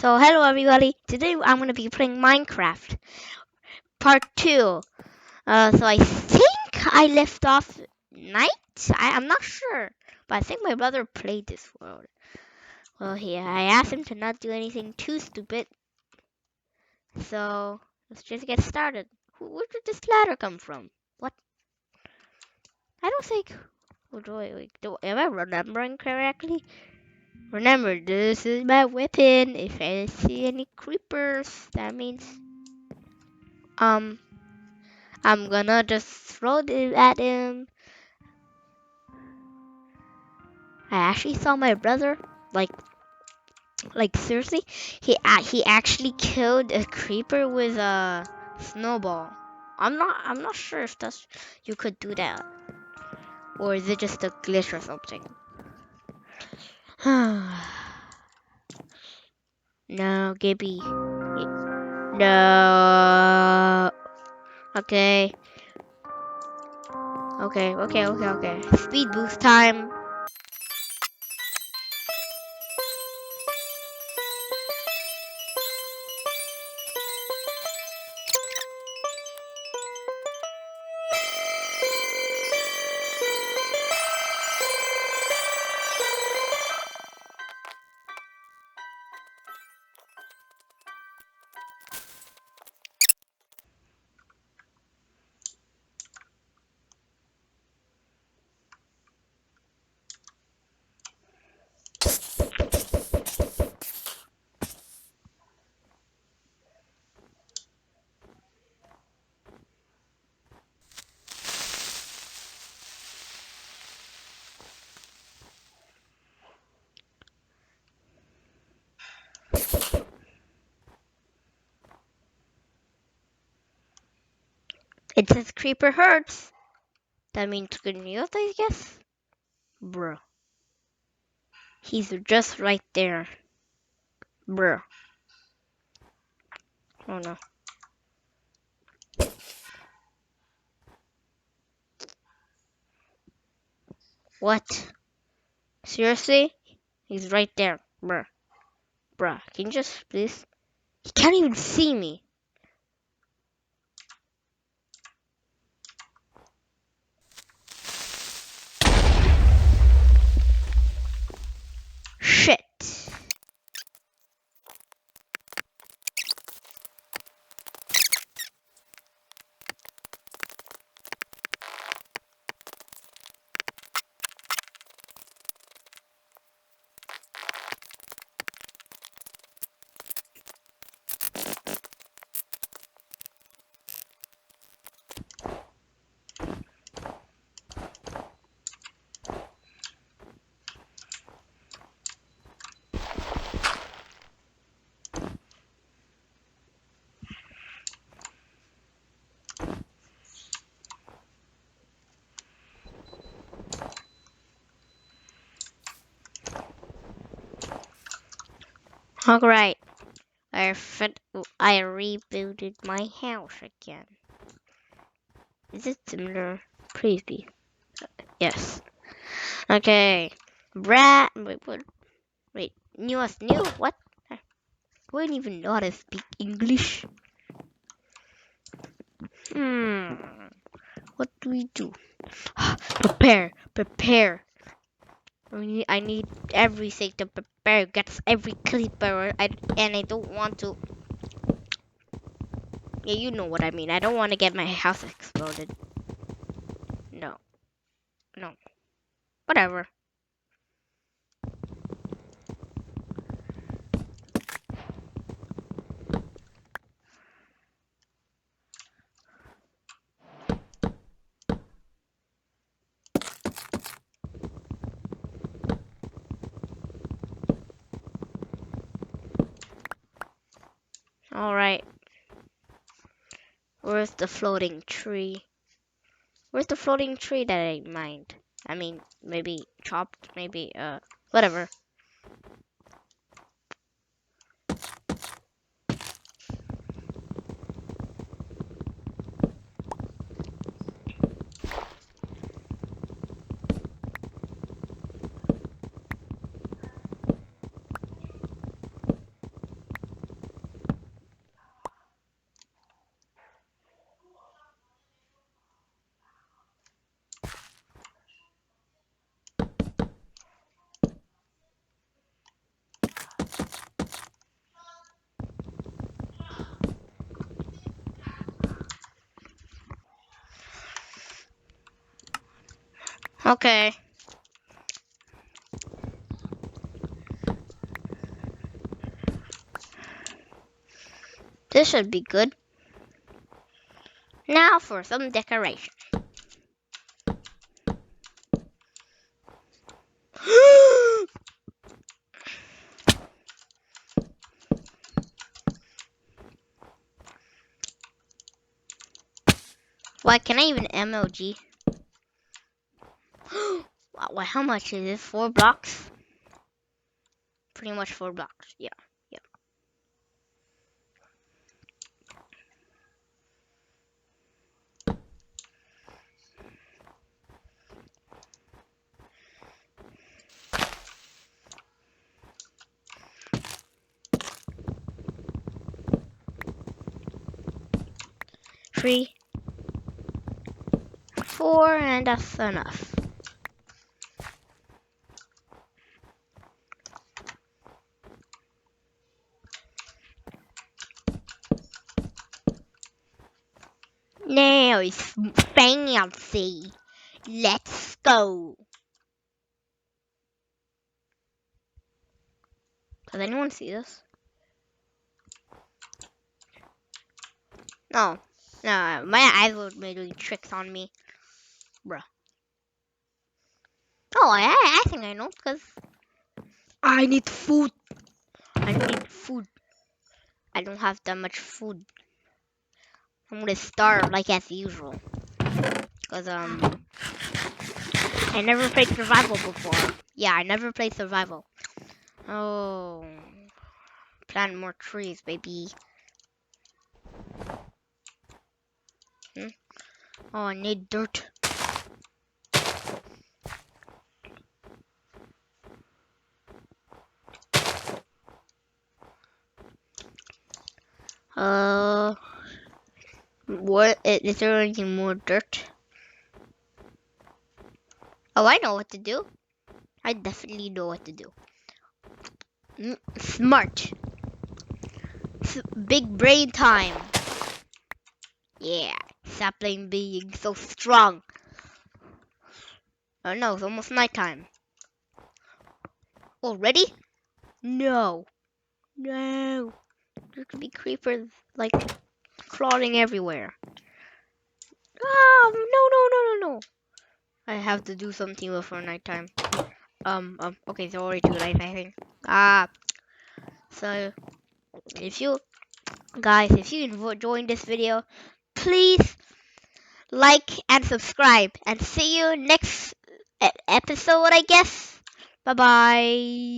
So hello everybody. Today I'm gonna be playing Minecraft Part 2. So I think I left off night. I'm not sure, but I think my brother played this world. Well, yeah, I asked him to not do anything too stupid. So let's just get started. Where did this ladder come from? What? I don't think. Oh, am I remembering correctly? Remember, this is my weapon. If I see any creepers, that means I'm gonna just throw it at him. I actually saw my brother, like seriously, he actually killed a creeper with a snowball. I'm not sure if that's you could do that, or is it just a glitch or something? No, Gibby. No. Okay. Okay. Speed boost time. It says creeper hurts. That means good news, I guess. Bruh. He's just right there. Bruh. Oh no. What? Seriously? He's right there. Bruh. Bruh. Can you just please? He can't even see me. Shit. Alright. I rebooted my house again. Is it similar? Please be. Yes. Okay. Brad. Wait, what? Wait. Newest new? What? I don't even know how to speak English. What do we do? Prepare. I need everything to prepare. Get every creeper. And I don't want to. Yeah, you know what I mean. I don't want to get my house exploded. No. Whatever. Alright. Where's the floating tree? Where's the floating tree that I mined? I mean, maybe chopped, maybe, whatever. Okay. This should be good. Now for some decoration. Why can I even MLG? Wow, how much is this? 4 blocks? Pretty much 4 blocks. Yeah. 3, 4, and that's enough. Now it's fancy. Let's go. Does anyone see this? No. No, my eyes were doing tricks on me. Bruh. Oh, I think I know, because I need food. I need food. I don't have that much food. I'm gonna starve like as usual. Because, I never played survival before. Yeah, I never played survival. Oh. Plant more trees, baby. Oh, I need dirt. What? Is there any more dirt? Oh, I know what to do. I definitely know what to do. Smart. Big brain time. Yeah. Sapling being so strong. Oh no, it's almost nighttime. Already? No. No. There could be creepers like crawling everywhere. Oh, no, no, no, no, no. I have to do something before nighttime. Okay, it's already too late, I think. So, if you, guys, if you enjoyed this video, please like and subscribe. And see you next episode, I guess. Bye-bye.